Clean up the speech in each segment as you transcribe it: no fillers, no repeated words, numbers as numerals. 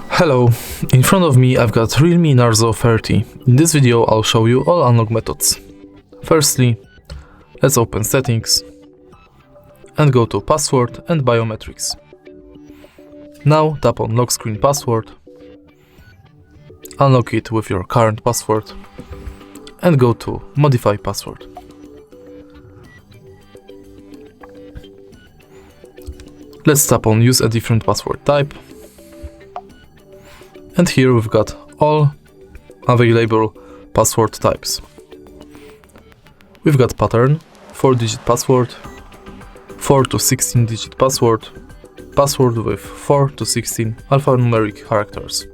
Hello, in front of me I've got REALME Narzo 30. In this video I'll show you all unlock methods. Firstly, let's open settings and go to password and biometrics. Now tap on lock screen password, unlock it with your current password and go to modify password. Let's tap on use a different password type. And here we've got all available password types. We've got pattern, 4-digit password, 4 to 16-digit password, password with 4 to 16 alphanumeric characters.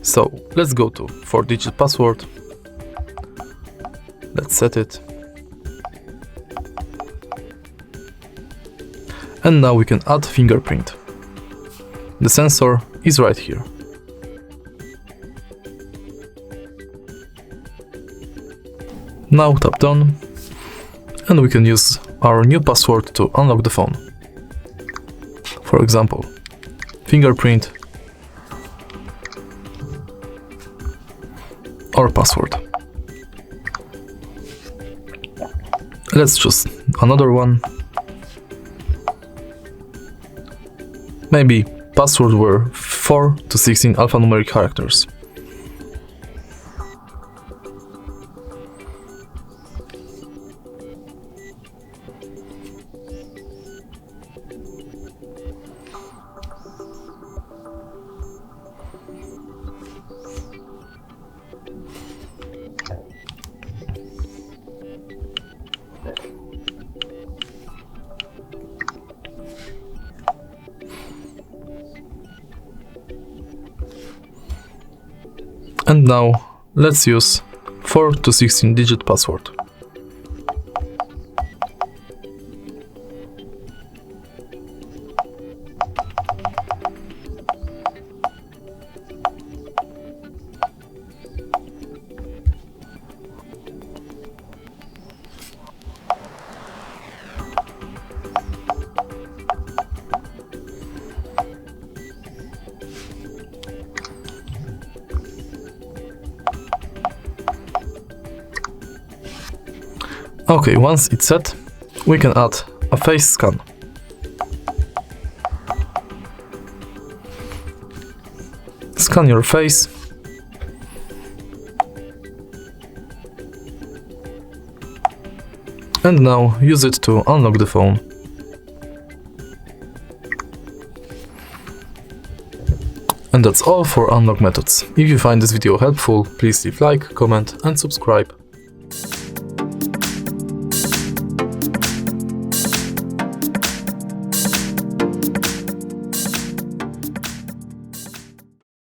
So let's go to 4-digit password. Let's set it. And now we can add fingerprint. The sensor is right here. Now tap done, and we can use our new password to unlock the phone. For example, fingerprint or password. Let's choose another one. Maybe password were 4 to 16 alphanumeric characters. And now let's use 4 to 16 digit password. Okay, once it's set, we can add a face scan. Scan your face. And now use it to unlock the phone. And that's all for unlock methods. If you find this video helpful, please leave like, comment and subscribe.